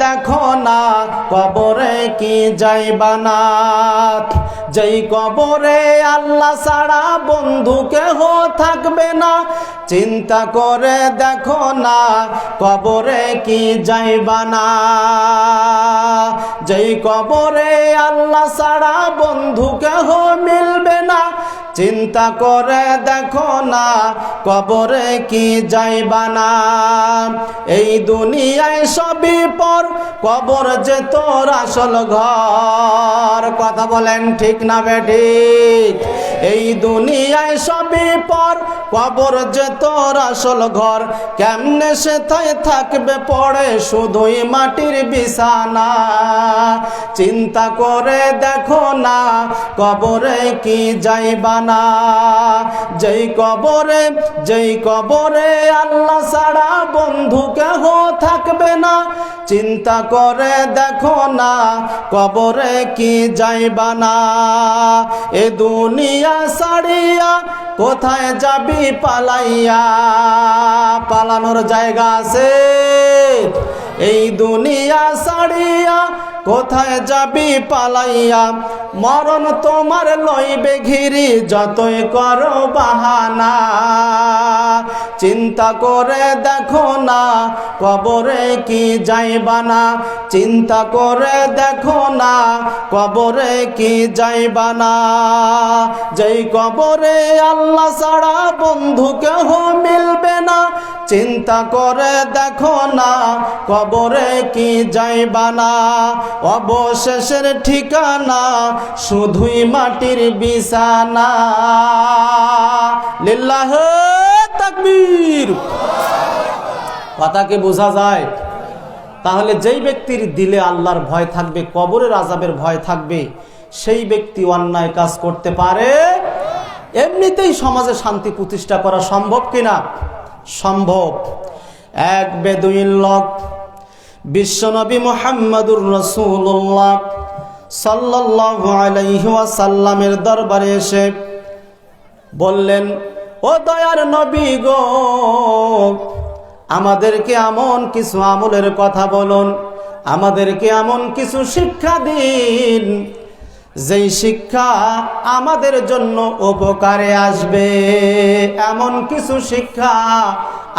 দেখো না কবরে কি যাইবা না। যেই কবরে আল্লাহ ছাড়া বন্ধু কেহ থাকবে না, চিন্তা করে দেখো না কবরে কি যাইবা না। যেই কবরে আল্লাহ ছাড়া বন্ধু কেহ মিলবে না, চিন্তা করে দেখো না কবরে কি যাইবা না। এই দুনিয়ায় সবই পর, কবর যে তোর আসল ঘর। কথা বলেন ঠিক না বেঠিক? এই দুনিয়ায় সবই পর, কবর যে তোর আসল ঘর। কেমনে সে থাকবে পড়ে শুধুই মাটির বিছানা। চিন্তা করে দেখো না কবরে কি যাইবা না। যেই কবরে আল্লাহ ছাড়া বন্ধু কেহ থাকবে না, চিন্তা করে দেখো না কবরে কি যাইবা না। এ দুনিয়া ছাড়িয়া কোথায় যাবি পালাইয়া, পালানোর জায়গা আছে? এই দুনিয়া ছাড়িয়া কোথায় যাবি পালাইয়া, মরণ তোমার লইবে ঘিরি যতই করো বাহানা। চিন্তা করে দেখো না কবরে কি যাইবা না। চিন্তা করে দেখো না কবরে কি যাইবা না। যেই কবরে আল্লাহ ছাড়া বন্ধু কেহ মিলবে না, চিন্তা করে দেখো না কবরে কি যাইবা না। অবশেষের ঠিকানা শুধুই মাটির বিছানা। লিল্লাহ তাকবীর। কথা কি বোঝা যায়? তাহলে যেই ব্যক্তির দিলে আল্লাহর ভয় থাকবে, কবরের আযাবের ভয় থাকবে, সেই ব্যক্তি অন্যায় কাজ করতে পারে? এমনিতেই সমাজে শান্তি প্রতিষ্ঠা করা সম্ভব কিনা? সম্ভব। এক বেদুইন লোক বিশ্বনবী মুহাম্মদুর রাসূলুল্লাহ সাল্লাল্লাহু আলাইহি ওয়াসাল্লামের দরবারে এসে বললেন, ও দয়ার নবী গো, আমাদেরকে এমন কিছু আমলের কথা বলুন, আমাদেরকে এমন কিছু শিক্ষা দিন যেই শিক্ষা আমাদের জন্য উপকারে আসবে। এমন কিছু শিক্ষা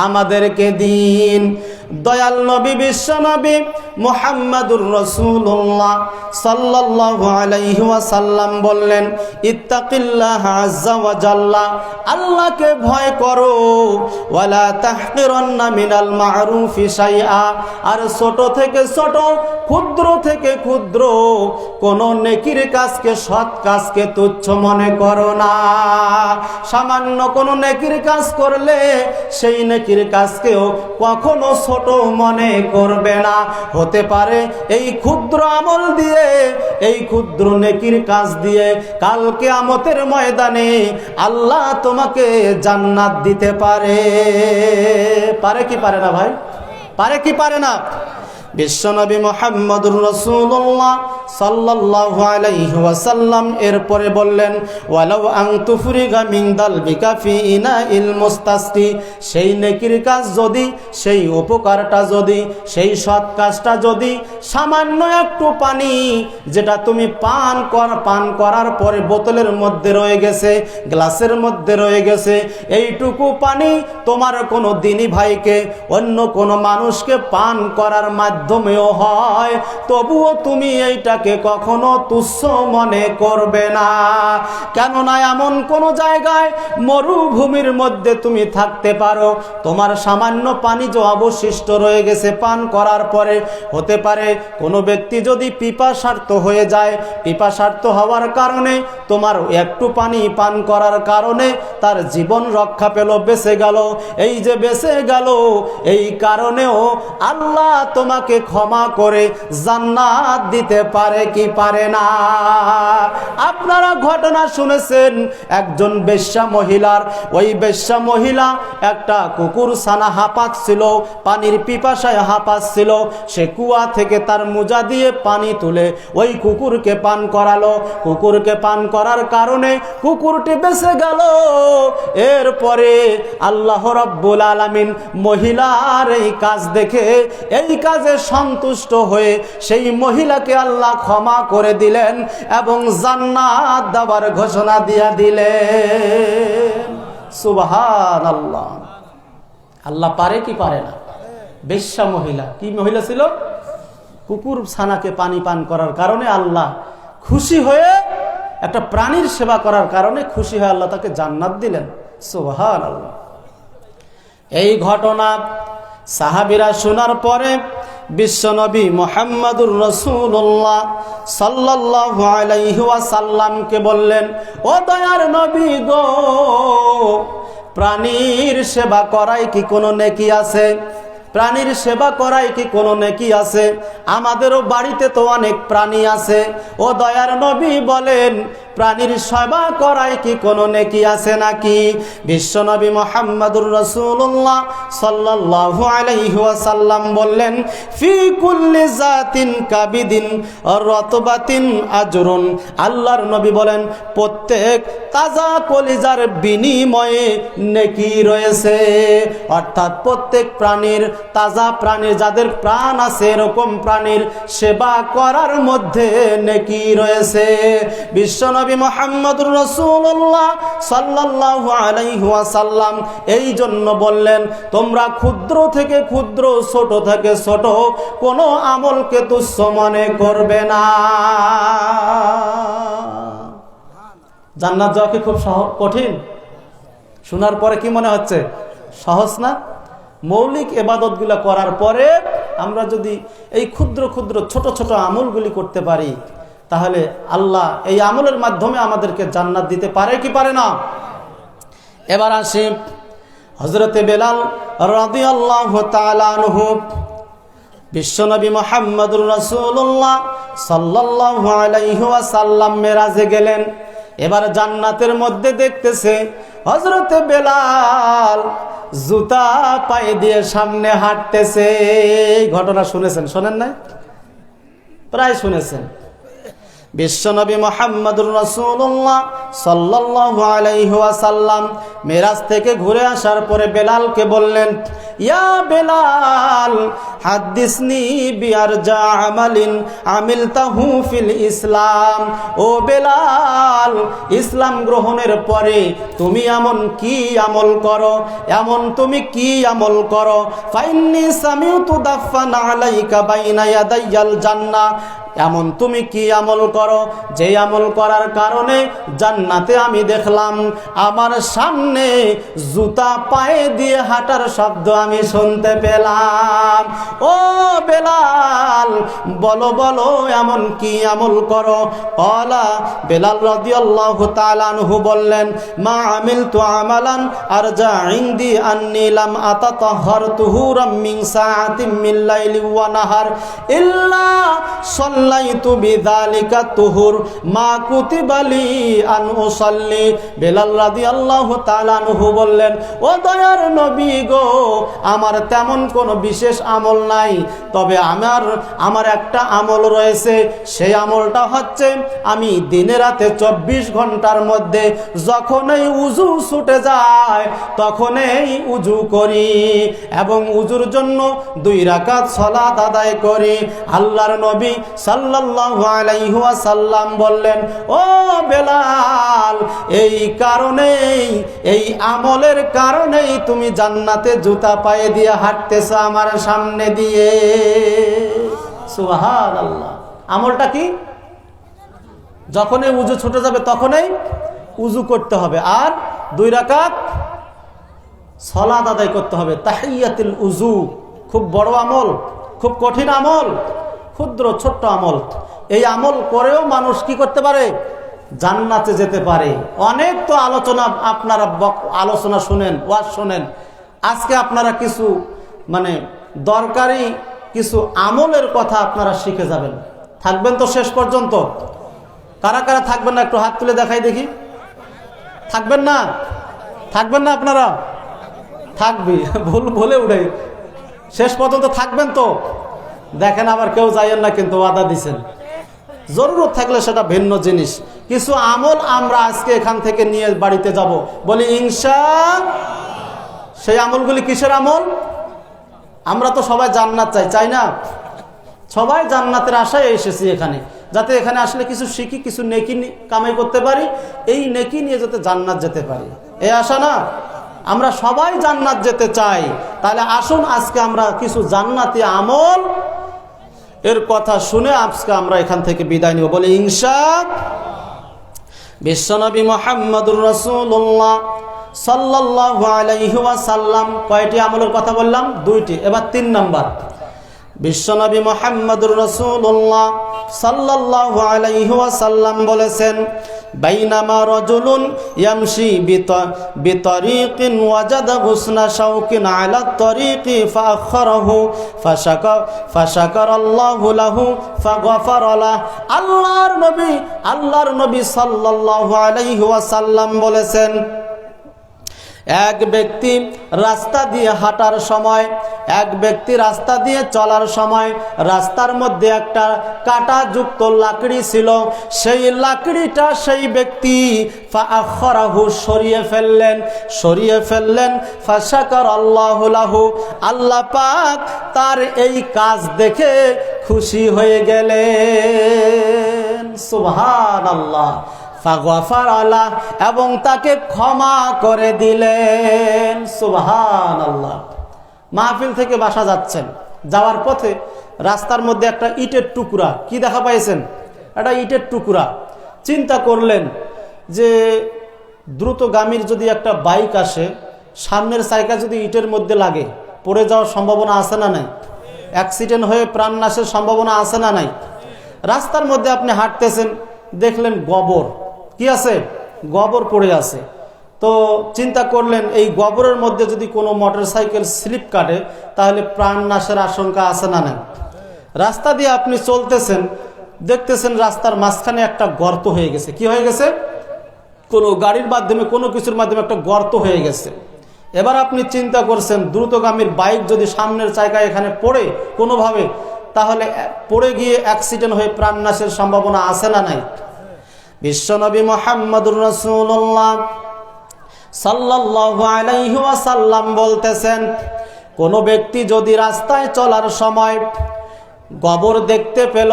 আমাদেরকে দিন। দয়াল নবী বিশ্বনবী মুহাম্মদুর রাসূলুল্লাহ সাল্লাল্লাহু আলাইহি ওয়াসাল্লাম বললেন, ইত্তাকিল্লাহ আযজা ওয়া জাল্লা, আল্লাহকে ভয় করো, ওয়ালা তাহকিরান্না মিনাল মা'রুফি শাইআ, আর ছোট থেকে ছোট, ক্ষুদ্র থেকে ক্ষুদ্র কোন নেকির কাজকে, সৎ কাজকে তুচ্ছ মনে করো না। সামান্য কোন নেকির কাজ করলে সেই নেকির কাজকেও কখনো ছোট মনে করবে না। হতে পারে এই ক্ষুদ্র আমল দিয়ে, এই ক্ষুদ্র নেকির কাজ দিয়ে কাল কিয়ামতের ময়দানে আল্লাহ তোমাকে জান্নাত দিতে পারে। পারে কি পারে না ভাই? পারে কি পারে না? বিশ্বনবী মুহাম্মদুর রাসূলুল্লাহ সাল্লাল্লাহু আলাইহি ওয়াসাল্লাম এরপরে বললেন, ওয়ালাউ আন তুফরিগা মিন দালবিকা ফি ইনাইল মুস্তাসকি, সেই নেকির কাজ যদি, সেই উপকারটা যদি, সেই সৎ কাজটা যদি সামান্য একটু পানি, যেটা তুমি পান করার পরে বোতলের মধ্যে রয়ে গেছে, গ্লাসের মধ্যে রয়ে গেছে, এইটুকু পানি তোমার কোনো দিনী ভাইকে, অন্য কোনো মানুষকে পান করার মাধ্যমেও হয়, তবুও তুমি এইটাকে কখনো তুচ্ছ মনে করবে না। কেননা এমন কোন জায়গায় মরুভূমির মধ্যে তুমি থাকতে পারো, তোমার সামান্য পানি যে অবশিষ্ট রয়ে গেছে পান করার পরে, হতে পারে কোনো ব্যক্তি যদি পিপাসার্ত হয়ে যায়, পিপাসার্ত হওয়ার কারণে তোমার একটু পানি পান করার কারণে তার জীবন রক্ষা পেল, বেঁচে গেল। এই যে বেঁচে গেল, এই কারণেও আল্লাহ তোমাকে ক্ষমা করে জান্নাত দিতে পারে কি পারে না? আপনারা ঘটনা শুনেছেন একজন বেশ্যা মহিলার। ওই বেশ্যা মহিলা একটা কুকুর ছানা হাঁপাচ্ছিল, পানির পিপাসায় হাঁপাচ্ছিল। সে কুয়া থেকে তার মোজা দিয়ে পানি তুলে ওই কুকুরকে পান করালো। কুকুরকে পান করার কারণে কুকুরটি বেঁচে গেল। এরপরে আল্লাহ রাব্বুল আলামিন মহিলার এই কাজ দেখে, এই কাজে সন্তুষ্ট হয়ে সেই মহিলাকে আল্লাহ ক্ষমা করে দিলেন এবং জান্নাত দেওয়ার ঘোষণা দিয়ে দিলেন। সুবহানাল্লাহ। আল্লাহ পারে কি পারে না? বেশ্যা মহিলা, কি মহিলা ছিল? কুকুর ছানাকে পানি পান করার কারণে আল্লাহ খুশি হয়ে, একটা প্রাণীর সেবা করার কারণে খুশি হয়ে আল্লাহ তাকে জান্নাত দিলেন। সুবহানাল্লাহ। এই ঘটনা সাহাবীরা শোনার পরে বিশ্বনবী মুহাম্মদুর রাসূলুল্লাহ সাল্লাল্লাহু আলাইহি ওয়াসাল্লামকে বললেন, ও দয়ার নবী গো, প্রাণীর সেবা করায় কি কোনো নেকি আছে? প্রাণীর সেবা করায় কি কোনো নেকি আছে? আমাদেরও বাড়িতে তো অনেক প্রাণী আছে। ও দয়ার নবী বলেন, প্রাণীর সেবা করায় কি কোনো নেকি আছে নাকি? বিশ্বনবী মুহাম্মদুর রাসূলুল্লাহ সাল্লাল্লাহু আলাইহি ওয়াসাল্লাম বললেন, ফি কুল্লি জাতিন কাবিদিন রতবাতিন আজরুন। আল্লাহর নবী বলেন, প্রত্যেক তাজা কলিজার বিনিময়ে নেকি রয়েছে। অর্থাৎ প্রত্যেক প্রাণীর, তাজা প্রাণীর, যাদের প্রাণ আছে এরকম প্রাণীর সেবা করার মধ্যে নেকি রয়েছে। বিশ্বনবী মুহাম্মদুর রাসূলুল্লাহ সাল্লাল্লাহু আলাইহি ওয়াসাল্লাম এই জন্য বললেন, তোমরা ক্ষুদ্র থেকে ক্ষুদ্র, ছোট থেকে ছোট কোনো আমলকে তুচ্ছ মনে করবে না। জান্নাত যাওয়া কি খুব কঠিন? শোনার পরে কি মনে হচ্ছে? সহজ না? মৌলিক ইবাদতগুলো করার পরে আমরা যদি এই ক্ষুদ্র ক্ষুদ্র ছোট ছোট আমলগুলি করতে পারি, তাহলে আল্লাহ এই আমলের মাধ্যমে আমাদেরকে জান্নাত দিতে পারে কি পারে না? এবার আসি হযরতে বেলাল রাদিয়াল্লাহু তাআলা আনহু। বিশ্বনবী মুহাম্মদুর রাসূলুল্লাহ সাল্লাল্লাহু আলাইহি ওয়াসাল্লাম মেরাজে গেলেন। এবার জান্নাতের মধ্যে দেখতেছে হযরতে বেলাল জুতা পায়ে দিয়ে সামনে হাঁটতেছে। এই ঘটনা শুনেছেন, শোনেন নাই? প্রায় শুনেছেন। বিশ্বনবী মুহাম্মদুর রাসূলুল্লাহ সাল্লাল্লাহু আলাইহি ওয়াসাল্লাম মেরাজ থেকে ঘুরে আসার পরে বেলালকে বললেন, ইয়া বেলাল হাদিসনি বিআরজা আমালিন আমিলতাহু ফিল ইসলাম। ও বেলাল, ইসলাম গ্রহণের পরে তুমি এমন কি আমল করো, এমন তুমি কি আমল করো? ফাইন্নী সামিউতু দাফান আলাইকা বাইনা ইয়াদাইয়াল জান্নাহ। এমন তুমি কি আমল করো যে আমল করার কারণে জান্নাতে আমি দেখলাম আমার সামনে জুতা পায়ে দিয়ে হাঁটার শব্দ আমি শুনতে পেলাম। ও বেলাল, বলো বলো এমন কি আমল করো? ক্বালা, বেলাল রাদিয়াল্লাহু তাআলা আনহু বললেন, মা আমিলতু আমালান আরজা ইনদি আন্নী লাম আতাতাহহার তুহুরাম মিন সাআতিন মিন লাইলি ওয়া নাহার ইল্লা সাল্লাইতু বিযালিকা তুহুর মা কুতিবা লি আন উসাল্লি। বেলাল রাদিয়াল্লাহু তাআলা আনহু বললেন, ও দয়ার নবী গো, আমার তেমন কোনো বিশেষ আমল নাই, তবে আমার একটা আমল রয়েছে। সেই আমলটা হচ্ছে আমি দিনে রাতে 24 ঘন্টার মধ্যে যখনই উযু ছুটে যায় তখনই উযু করি এবং উযুর জন্য 2 রাকাত সালাত আদায় করি। আল্লাহর নবী সাল্লাল্লাহু আলাইহি ওয়াসাল্লাম বললেন, ও বেলাল, এই কারণেই, এই আমলের কারণেই তুমি জান্নাতে জুতা পায়ে দিয়ে হাঁটতেছো আমার সামনে দিয়ে। সুবহানাল্লাহ। আমলটা কি? যখনই উযু ছুটে যাবে তখনই উযু করতে হবে আর 2 রাকাত সালাত আদায় করতে হবে। তাহিয়াতুল উযু খুব বড় আমল, খুব কঠিন আমল, ক্ষুদ্র ছোট্ট আমল। এই আমল করেও মানুষ কি করতে পারে? জান্নাতে যেতে পারে। অনেক তো আলোচনা, আপনারা আলোচনা শুনেন, ওয়াজ শুনেন। আজকে আপনারা কিছু দরকারি কিছু আমলের কথা আপনারা শিখে যাবেন। থাকবেন তো শেষ পর্যন্ত? কারা কারা থাকবেন না একটু হাত তুলে দেখাই দেখি। থাকবেন না? থাকবেন না আপনারা? থাকবি, বলে উঠাই। শেষ পর্যন্ত থাকবেন তো? দেখেন আবার কেউ যাইয়েন না, কিন্তু ওয়াদা দিছেন। জরুরত থাকলে সেটা ভিন্ন জিনিস। কিছু আমল আমরা আজকে এখান থেকে নিয়ে বাড়িতে যাব, বলি ইনশাআল্লাহ। সেই আমলগুলি কিসের আমল? আমরা তো সবাই জান্নাত চাই, চাই না? সবাই জান্নাতের আশায় এসেছি এখানে, যাতে এখানে আসলে কিছু শিখি, কিছু নেকি কামাই করতে পারি, এই নেকি নিয়ে যাতে জান্নাত যেতে পারি, এই আশা না? আমরা সবাই জান্নাত যেতে চাই। তাহলে আসুন আজকে আমরা কিছু জান্নাতি আমল এর কথা শুনে আজকে আমরা এখান থেকে বিদায় নিব, বলি ইনশাআল্লাহ। বিশ্বনবী মুহাম্মদুর রাসূলুল্লাহ সাল্লাল্লাহু আলাইহি ওয়াসাল্লাম কয়টি আমলের কথা বললাম? 2টি। এবার 3 নাম্বার। বিশ্বনবী মুহাম্মদুর রাসূলুল্লাহ সাল্লাল্লাহু আলাইহি ওয়াসাল্লাম বলেছেন, বাইনামা রাজুলুন ইয়ামশি বিতরিকিন ওয়াজাদা গুসনা শাওকিন আলা তরিকি ফাআখারাহু ফাশাকারাল্লাহু লাহু ফাগফারা লাহু। আল্লাহর নবী সাল্লাল্লাহু আলাইহি ওয়াসাল্লাম বলেছেন, এক ব্যক্তি রাস্তা দিয়ে হাঁটার সময়, এক ব্যক্তি রাস্তা দিয়ে চলার সময় রাস্তার মধ্যে একটা কাঁটাযুক্ত লাকড়ি ছিল, সেই লাকড়িটা সেই ব্যক্তি ফাআখারাহু সরিয়ে ফেললেন ফাশাকারাল্লাহু লাহু, আল্লাহ পাক তার এই কাজ দেখে খুশি হয়ে গেলেন। সুবহানাল্লাহ। ফাগফারা লাহু, এবং তাকে ক্ষমা করে দিলেন। সুবহানাল্লাহ। মাহফিল থেকে বাসা যাচ্ছেন, যাওয়ার পথে রাস্তার মধ্যে একটা ইটের টুকরা, কি দেখা পাইছেন? একটা ইটের টুকরা। চিন্তা করলেন যে দ্রুতগামীর যদি একটা বাইক আসে, সামনের চাকা যদি ইটের মধ্যে লাগে, পড়ে যাওয়ার সম্ভাবনা আছে না নাই? অ্যাক্সিডেন্ট হয়ে প্রাণ নাশের সম্ভাবনা আছে না নাই? রাস্তার মধ্যে আপনি হাঁটতেছেন, দেখলেন গোবর, কি আছে? গোবর পড়ে আছে। তো চিন্তা করলেন এই গোবরের মধ্যে যদি কোনো মোটরসাইকেল স্লিপ কাটে তাহলে প্রাণ নাশের আশঙ্কা আছে না নাই? রাস্তা দিয়ে আপনি চলতেছেন, দেখতেছেন রাস্তার মাঝখানে একটা গর্ত হয়ে গেছে। কি হয়ে গেছে? কোনো গাড়ির মাধ্যমে, কোনো কিছুর মাধ্যমে একটা গর্ত হয়ে গেছে। এবার আপনি চিন্তা করছেন দ্রুতগামীর বাইক যদি সামনের জায়গায় এখানে পড়ে কোনোভাবে, তাহলে পড়ে গিয়ে অ্যাক্সিডেন্ট হয়ে প্রাণ নাশের সম্ভাবনা আছে না নাই? বিশ্বনবী মুহাম্মদুর রাসূলুল্লাহ সাল্লাল্লাহু আলাইহি ওয়াসাল্লাম বলতেছেন, কোনো ব্যক্তি যদি রাস্তায় চলার সময় গোবর দেখতে পেল,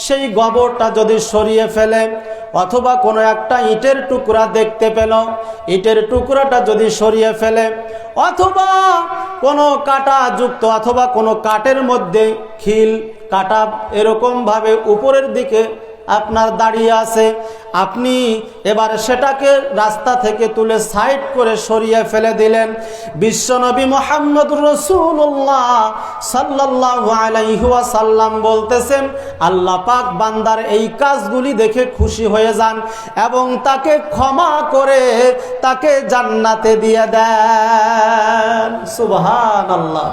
সেই গোবরটা যদি সরিয়ে ফেলে, অথবা কোনো একটা ইটের টুকরা দেখতে পেল, ইটের টুকরাটা যদি সরিয়ে ফেলে, অথবা কোনো কাঁটাযুক্ত অথবা কোনো কাঠের মধ্যে খিল কাটা এরকমভাবে উপরের দিকে আপনার দাঁড়িয়ে আছে, আপনি এবার সেটাকে রাস্তা থেকে তুলে সাইড করে সরিয়ে ফেলে দিলেন। বিশ্বনবী মুহাম্মদুর রাসূলুল্লাহ সাল্লাল্লাহু আলাইহি ওয়াসাল্লাম বলতেছেন, আল্লাহ পাক বান্দার এই কাজগুলি দেখে খুশি হয়ে যান এবং তাকে ক্ষমা করে তাকে জান্নাতে দিয়ে দেন। সুবহানাল্লাহ।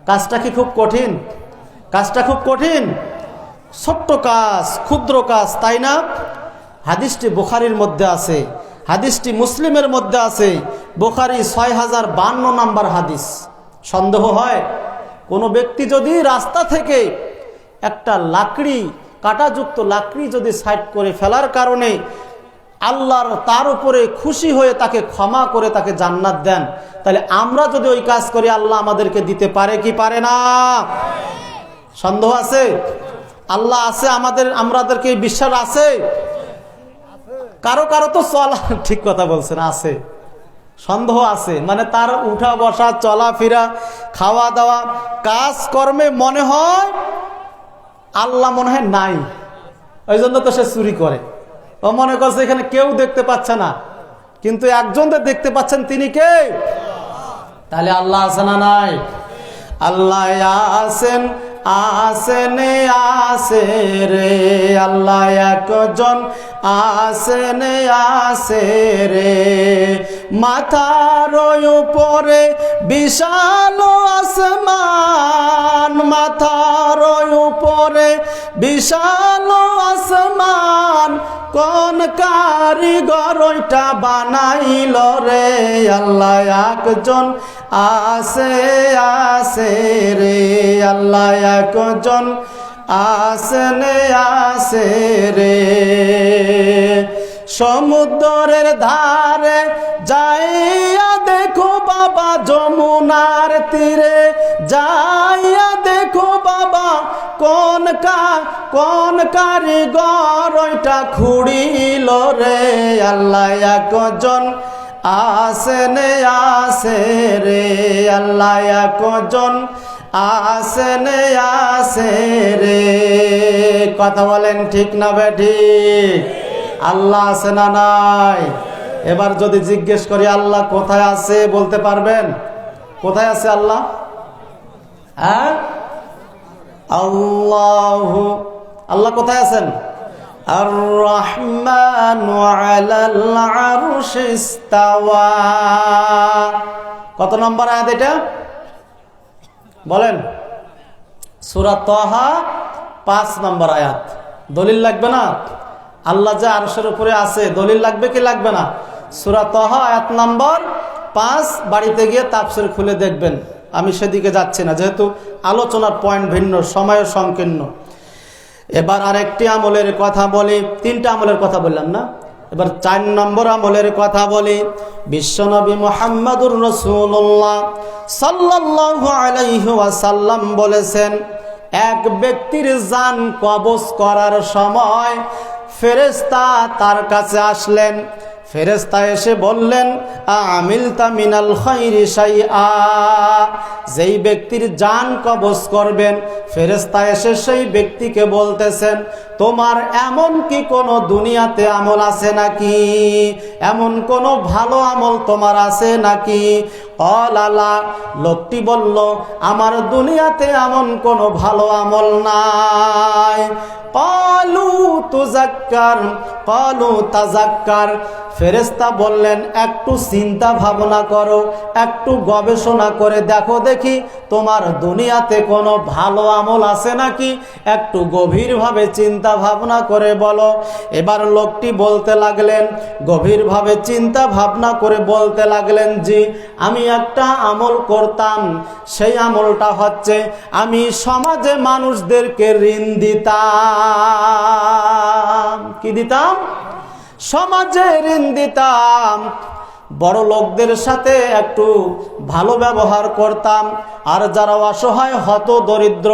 কাজটা কি খুব কঠিন? কাজটা খুব কঠিন? ছোট্ট কাজ, ক্ষুদ্র কাজ, তাই না? হাদিসটি বুখারীর মধ্যে আছে, হাদিসটি মুসলিমের মধ্যে আছে। বুখারী 6052 নম্বর হাদিস। সন্দেহ হয় কোনো ব্যক্তি যদি রাস্তা থেকে একটা লাকড়ি, কাঁটাযুক্ত লাকড়ি যদি সাইড করে ফেলার কারণে আল্লাহর তার উপরে খুশি হয়ে তাকে ক্ষমা করে তাকে জান্নাত দেন, তাহলে আমরা যদি ওই কাজ করি আল্লাহ আমাদেরকে দিতে পারে কি পারে না? সন্দেহ আছে? আল্লাহ আছে আমাদেরকে বিশ্বাস আছে? কারো কারো তো চলা, ঠিক কথা বলছেন, আছে, সন্দেহ আছে। মানে তার উঠা বসা, চলাফেরা, খাওয়া দাওয়া, কাজকর্মে মনে হয় আল্লাহ মনে হয় নাই, ওই জন্য তো সে চুরি করে। ও মনে করছে এখানে কেউ দেখতে পাচ্ছে না, কিন্তু একজন দেখতে পাচ্ছেন, তিনি কে? তাহলে আল্লাহ আছে না নাই? আল্লাহ আছেন, আসেন আসে রে, আল্লাহ একজন আসেন আসে রে। মাথার উপরে বিশাল আসমান, মাথার উপরে বিশাল আসমান, কোন কারিগর ওইটা বানাইল রে? আল্লাহ একজন আসে আসে রে, আল্লাহ একজন আসেন আসে রে। সমুদ্রের ধারে যাইয়া দেখো বাবা, যমুনার তীরে যাইয়া দেখো বাবা, কোন কারিগর ওইটা খুঁড়িল রে, আল্লাহ একজন আসেন আসে রে, আল্লাহ একজন আসেন আসে রে। কথা বলেন ঠিক না বেঠিক? আল্লাহ আছে না নাই? এবার যদি জিজ্ঞেস করি আল্লাহ কোথায় আছে, বলতে পারবেন? কোথায় আছে আল্লাহ? হ্যাঁ, আল্লাহ কোথায় আছেন? আর রহমানু আলাল আরশি ইস্তাওয়া। কত নম্বর আয়াত এটা বলেন? সূরা তাহা 5 নম্বর আয়াত। দলিল লাগবে না? আল্লাহ যে আরশের উপরে আছে, দলিল লাগবে কি লাগবে না? সূরা তাহা আয়াত নম্বর 5 বাড়িতে গিয়ে তাফসীর খুলে দেখবেন। আমি সেদিকে যাচ্ছি না, যেহেতু আলোচনার পয়েন্ট ভিন্ন, সময় সংকীর্ণ। এবার আরেকটি আমলের কথা বলি। 3টা আমলের কথা বললাম না, এবার 4 নম্বর আমলের কথা বলি। বিশ্বনবী মুহাম্মদুর রাসূলুল্লাহ সাল্লাল্লাহু আলাইহি ওয়াসাল্লাম বলেছেন, এক ব্যক্তির জান কবজ করার সময় ফেরেশতা তার কাছে আসলেন। ফেরেশতা এসে বললেন, আমিলতা মিনাল খাইরি শাইআ। যেই ব্যক্তির জান কবজ করবেন, ফেরেশতা এসে সেই ব্যক্তিকে বলতেছেন, তোমার এমন কি কোনো দুনিয়াতে আমল আছে নাকি? এমন কোনো ভালো আমল তোমার আছে নাকি? আল্লাহ, লোকটি বলল, আমার দুনিয়াতে এমন কোনো ভালো আমল নাই। ক্বালু তুযাক্কার, ক্বালু তাযাক্কার। ফেরেশতা বললেন, একটু চিন্তা ভাবনা করো, একটু গবেষণা করে দেখো দেখি তোমার দুনিয়াতে কোনো ভালো আমল আছে নাকি, একটু গভীরভাবে চিন্তা ভাবনা করে বলো। এবার লোকটি বলতে লাগলেন, গভীরভাবে চিন্তা ভাবনা করে বলতে লাগলেন, জি আমি একটা আমল করতাম। সেই আমলটা হচ্ছে আমি সমাজে মানুষদেরকে ঋণ দিতাম। কি দিতাম? সমাজে ঋণ দিতাম। বড় লোকদের সাথে একটু ভালো ব্যবহার করতাম, আর যারা অসহায় হত দরিদ্র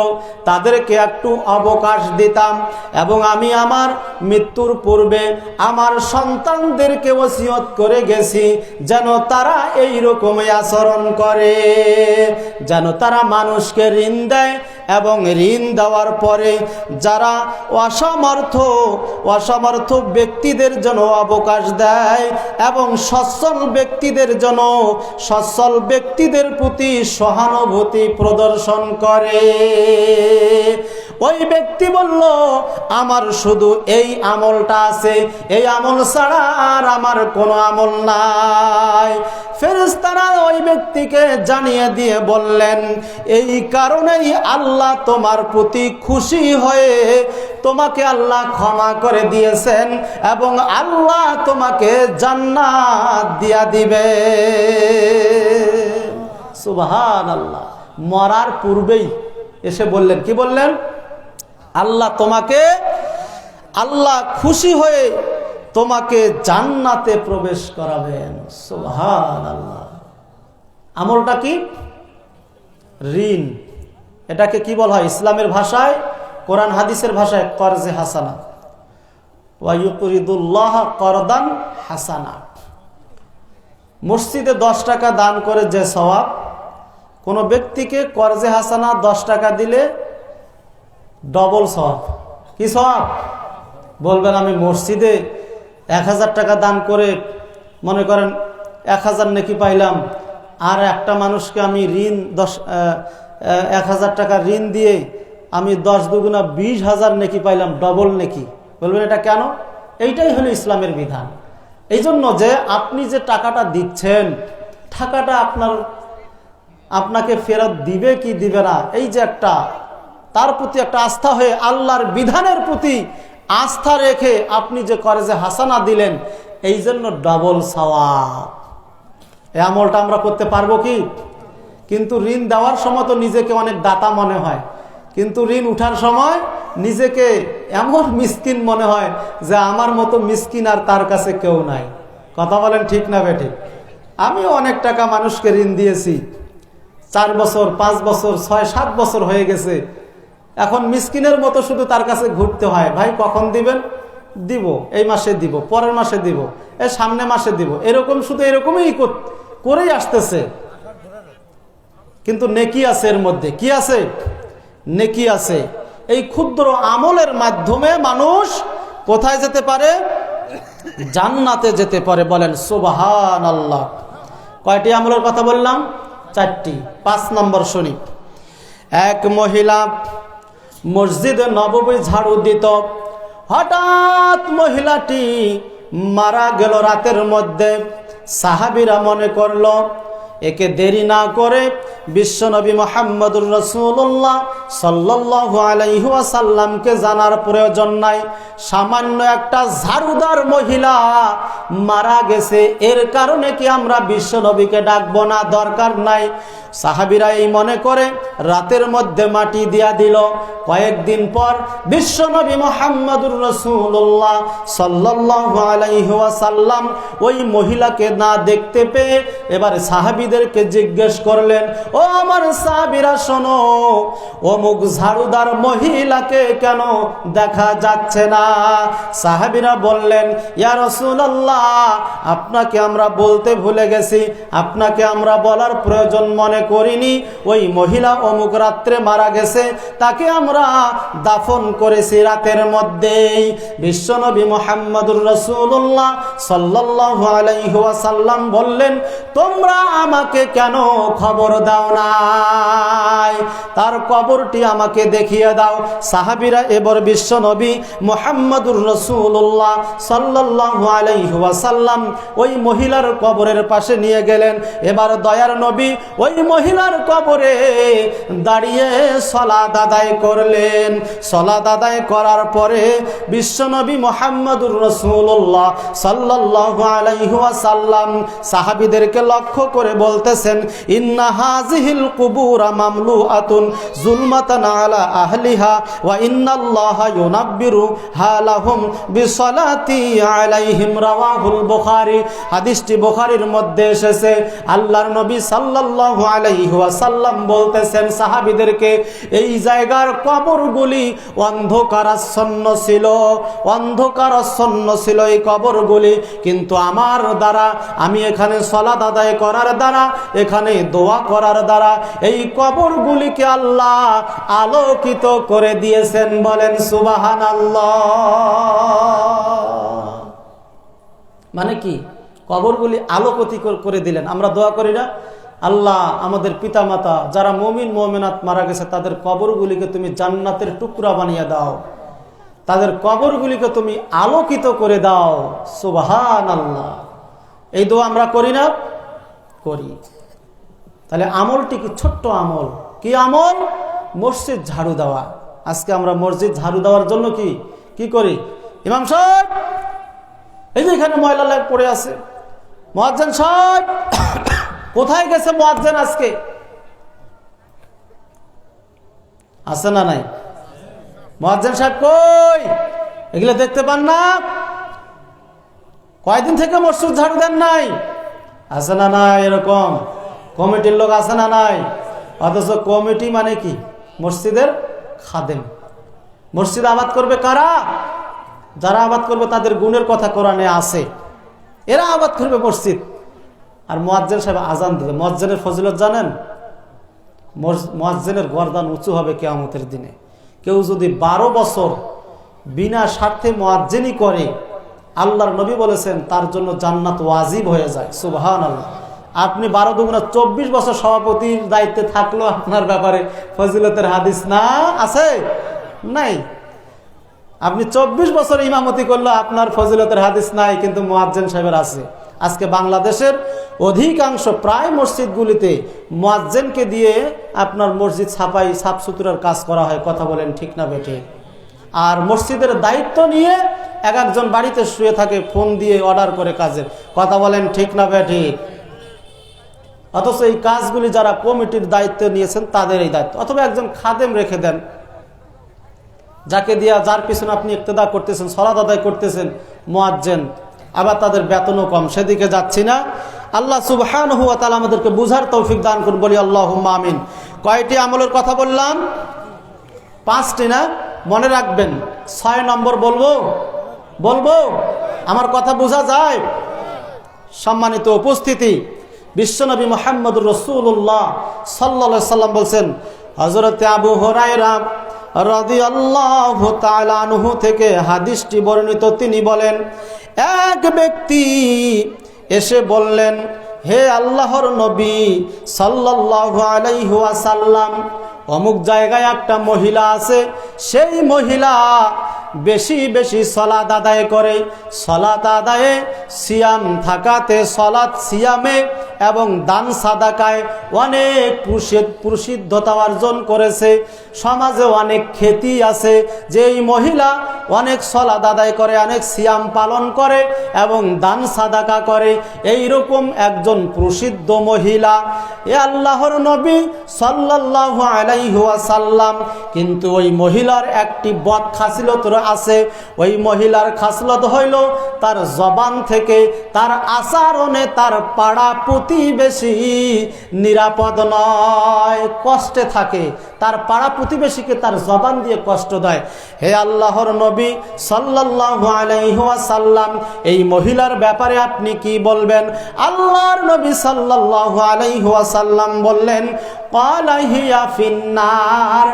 তাদেরকে একটু অবকাশ দিতাম। এবং আমি আমার মৃত্যুর পূর্বে আমার সন্তানদেরকে ওসিয়ত করে গেছি যেন তারা এই রকমই আচরণ করে, যেন তারা মানুষকে ঋণ দেয় এবং ঋণ দেওয়ার পরে যারা অসমর্থ ব্যক্তিদের জন্য অবকাশ দেয় এবং সচ্ছল ব্যক্তিদের প্রতি সহানুভূতি প্রদর্শন করে। ওই ব্যক্তি বলল, আমার শুধু এই আমলটা আছে, এই আমল ছাড়া আর আমার কোনো আমল নাই। ফেরেশতারা ওই ব্যক্তিকে জানিয়ে দিয়ে বললেন, এই কারণেই আল্লাহ তোমার প্রতি খুশি হয়ে তোমাকে আল্লাহ ক্ষমা করে দিয়েছেন এবং আল্লাহ তোমাকে জান্নাত দিয়া দিবে। সুবহানাল্লাহ। মরার পূর্বেই এসে বললেন, কি বললেন? আল্লাহ খুশি হয়ে তোমাকে জান্নাতে প্রবেশ করাবেন। সুবহানাল্লাহ। আমলটা কি? ঋণ। এটাকে কি বলা হয় ইসলামের ভাষায়, কোরআন হাদিসের ভাষায়? কর্জে হাসানা। ওয়া ইউকরিদুল্লাহ করদান হাসানা। মসজিদে 10 টাকা দান করে যে সওয়াব, কোনো ব্যক্তিকে কর্জে হাসানা 10 টাকা দিলে ডবল সওয়াব। কি সওয়াব? বলবেন আমি মসজিদে 1000 টাকা দান করে মনে করেন 1000 নেকি পাইলাম, আর একটা মানুষকে আমি ঋণ 1000 টাকা ঋণ দিয়ে আমি 10 দুগুণা 20,000 নেকি পাইলাম, ডবল নেকি। বলবেন এটা কেন? এইটাই হলো ইসলামের বিধান। এই জন্য যে আপনি যে টাকাটা দিচ্ছেন, টাকাটা আপনাকে ফেরত দিবে কি দিবে না, এই যে একটা তার প্রতি একটা আস্থা হয়ে আল্লাহর বিধানের প্রতি আস্থা রেখে আপনি যে কর্জে হাসানা দিলেন, এই জন্য ডবল সওয়াব। এই আমলটা আমরা করতে পারবো কি? কিন্তু ঋণ দেওয়ার সময় তো নিজেকে অনেক দাতা মনে হয়, কিন্তু ঋণ উঠার সময় নিজেকে এমন মিসকিন মনে হয় যে আমার মতো মিসকিন আর তার কাছে কেউ নাই। কথা বলেন ঠিক না বেঠিক? আমিও অনেক টাকা মানুষকে ঋণ দিয়েছি, 4 বছর 5 বছর 6-7 বছর হয়ে গেছে। এখন মিসকিনের মতো শুধু তার কাছে ঘুরতে হয়, ভাই কখন দিবেন? দিব, এই মাসে দিব, পরের মাসে দিব, এই সামনে মাসে দিব, এরকম শুধু এরকমই করেই আসতেছে। কিন্তু নেকি আছে এর মধ্যে। কি আছে? নেকি আছে। এই ক্ষুদ্র আমলের মাধ্যমে মানুষ কোথায় যেতে পারে? জান্নাতে যেতে পারে। বলেন সুবহানাল্লাহ। কয়টি আমলের কথা বললাম? 4টি। 5 নম্বর শুনি। এক মহিলা মসজিদে নববী ঝাড়ু দিত, হঠাৎ মহিলাটি মারা গেল রাতের মধ্যে। সাহাবীরা মনে করলো একে দেরি না করে বিশ্বনবী মুহাম্মদুর রাসূলুল্লাহ সাল্লাল্লাহু আলাইহি ওয়াসাল্লামকে জানার প্রয়োজন নাই। সামান্য একটা ঝাড়ুদার মহিলা মারা গেছে, এর কারণে কি আমরা বিশ্বনবীকে ডাকবো না? দরকার নাই। সাহাবীরা এই মনে করে রাতের মধ্যে মাটি দিয়া দিল। কয়েকদিন পর বিশ্বনবী মুহাম্মদুর রাসূলুল্লাহ সাল্লাল্লাহু আলাইহি ওয়াসাল্লাম ওই মহিলাকে না দেখতে পেয়ে এবার সাহাবীদেরকে জিজ্ঞেস করলেন, ও আমার সাহাবীরা শোনো, অমুক ঝাড়ুদার মহিলাকে কেন দেখা যাচ্ছে না? সাহাবীরা বললেন, ইয়া রাসূলুল্লাহ, আপনাকে আমরা বলতে ভুলে গেছি, আপনাকে আমরা বলার প্রয়োজন মনে করিনি। ওই মহিলা অমুক রাত্রে মারা গেছে, তাকে আমরা দাফন করেছি রাতের মধ্যেই। বিশ্বনবী মুহাম্মদুর রাসূলুল্লাহ সাল্লাল্লাহু আলাইহি ওয়াসাল্লাম বললেন, তোমরা আমাকে কেন খবর দাও নাই? তার কবরটি আমাকে দেখিয়ে দাও। সাহাবীরা এবার বিশ্বনবী মুহাম্মদুর রাসূলুল্লাহ সাল্লাল্লাহু আলাইহি ওয়াসাল্লাম ওই মহিলার কবরের পাশে নিয়ে গেলেন। এবার দয়ার নবী ওই মহিলার কবরে দাঁড়িয়ে সালাত আদায় করলেন। সালাত আদায় করার পরে বিশ্বনবী মুহাম্মদুর রাসূলুল্লাহ সাল্লাল্লাহু আলাইহি ওয়াসাল্লাম সাহাবীদেরকে লক্ষ্য করে বলতেছেন, ইন্না হাযিহিল কুবুরা মামলুআতুন যুলমাতান আলা আহলিহা ওয়া ইন্নাল্লাহা ইউনাব্বিরু হালাহুম বিসসালাতি আলাইহিম। রাওয়াহুল বুখারী। হাদিসটি বুখারীর মধ্যে এসেছে। আল্লাহর নবী সাল্লাল্লাহু আলাইহি ওয়াসাল্লাম বলতেছেন সাহাবীদেরকে, এই জায়গার কবরগুলি অন্ধকারাচ্ছন্ন ছিল, অন্ধকারাচ্ছন্ন ছিল এই কবরগুলি, কিন্তু আমার দ্বারা, আমি এখানে সালাত আদায় করার দ্বারা, এখানে দোয়া করার দ্বারা এই কবরগুলিকে আল্লাহ আলোকিত করে দিয়েছেন। বলেন সুবহানাল্লাহ। মানে কি? কবরগুলি আলোকিত করে দিলেন। আমরা দোয়া করি না, আল্লাহ আমাদের পিতামাতা যারা মুমিন মুমিনাত মারা গেছে তাদের কবরগুলিকে তুমি জান্নাতের টুকরা বানিয়ে দাও, তাদের কবরগুলিকে তুমি আলোকিত করে দাও। সুবহানাল্লাহ। এই দোয়া আমরা করি না? করি। তাহলে আমলটি কি? ছোট্ট আমল। কি আমল? মসজিদ ঝাড়ু দেওয়া। আজকে আমরা মসজিদ ঝাড়ু দেওয়ার জন্য কি করি? ইমাম সাহেব, এই যে এখানে ময়লা লাগ পড়ে আছে, মুয়াজ্জিন সাহেব কোথায় গেছে মুয়াজ্জিন? আজকে আছে না নাই? মুয়াজ্জিন সাহেব কই? এগুলো দেখতে পান না? কয়দিন থেকে মসজিদ ঝাড়ু দেন নাই? আছে না নাই? এরকম কমিটির লোক আছে না নাই? অথচ কমিটি মানে কি? মসজিদের খাদেম। মসজিদ আবাদ করবে কারা? যারা আবাদ করবে তাদের গুণের কথা কোরআনে আছে, এরা আবাদ করবে মসজিদ। আর মুয়াজ্জিন সাহেব আজান দিবে। মুয়াজ্জিনের ফজিলত জানেন? মুয়াজ্জিনের গর্দান উঁচু হবে কিয়ামতের দিনে। কেউ যদি 12 বছর বিনা স্বার্থে মুয়াজ্জিনি করে, আল্লাহর নবী বলেছেন তার জন্য জান্নাত ওয়াজিব হয়ে যায়। সুবহানাল্লাহ। আপনি 12 দুগুণা 24 বছর সভাপতির দায়িত্বে থাকলেও আপনার ব্যাপারে ফজিলতের হাদিস না আছে? নাই। আপনি 24 বছর ইমামতি করলে আপনার ফজিলতের হাদিস নাই, কিন্তু মুয়াজ্জিন সাহেবের আছে। আজকে বাংলাদেশের অধিকাংশ প্রায় মসজিদগুলিতে মুয়াজ্জিনকে দিয়ে আপনার মসজিদ সাফ সুতরার কাজ করা হয়। কথা বলেন ঠিক না বেঠে? আর মসজিদের দায়িত্ব নিয়ে একজন বাড়িতে শুয়ে থাকে, ফোন দিয়ে অর্ডার করে কাজের। কথা বলেন ঠিক না বেঠে? অথচ এই কাজগুলি যারা কমিটির দায়িত্ব নিয়েছেন তাদের এই দায়িত্ব। অথবা একজন খাদেম রেখে দেন, যাকে দিয়া, যার পিছনে আপনি ইক্তেদা করতেছেন, সালাত আদায় করতেছেন, মুয়াজ্জিন, আবার তাদের বেতনও কম। সেদিকে যাচ্ছি না। আল্লাহ সুবহানাহু ওয়া তাআলা আমাদেরকে বুঝার তৌফিক দান করুন। বলি আল্লাহুম্মা আমিন। কয়টি আমলের কথা বললাম? 5টি না, মনে রাখবেন। 6 নম্বর বলবো আমার কথা বোঝা যায়? সম্মানিত উপস্থিতি, বিশ্বনবী মুহাম্মদুর রাসূলুল্লাহ সাল্লাল্লাহু আলাইহি সাল্লাম বলছেন, হযরত আবু হুরায়রা রাদিয়াল্লাহু তাআলা আনহু থেকে হাদিসটি বর্ণিত, তিনি বলেন, এক ব্যক্তি এসে বললেন, হে আল্লাহর নবী সাল্লাল্লাহু আলাইহি ওয়াসাল্লাম, অমুক জায়গায় একটা মহিলা আছে, সেই মহিলা বেশি বেশি সালাত আদায় করে, সালাত আদায়ে সিয়াম থাকাতে সালাত সিয়ামে এবং দান সাদাকায় অনেক প্রসিদ্ধতা অর্জন করেছে, সমাজে অনেক খ্যাতি আছে যে এই মহিলা অনেক সালাত আদায় করে, অনেক সিয়াম পালন করে এবং দান সাদাকা করে, এইরকম একজন প্রসিদ্ধ মহিলা। এ আল্লাহর নবী সাল্লাল্লাহু আলাইহি ওয়াসাল্লাম, কিন্তু ওই মহিলার একটি বদ খাসলত আছে। ওই মহিলার খাসলত হইল তার জবান থেকে, তার আচরণে তার পাড়া প্রতিবেশী নিরাপদ নয়, কষ্টে থাকে, তার পাড়া প্রতিবেশীকে তার জবান দিয়ে কষ্ট দেয়। হে আল্লাহর নবী সাল্লাল্লাহু আলাইহি ওয়াসাল্লাম, এই মহিলার ব্যাপারে আপনি কি বলবেন? আল্লাহর নবী সাল্লাল্লাহু আলাইহি ওয়াসাল্লাম বললেন, ক্বালা হিয়া ফিন্নার,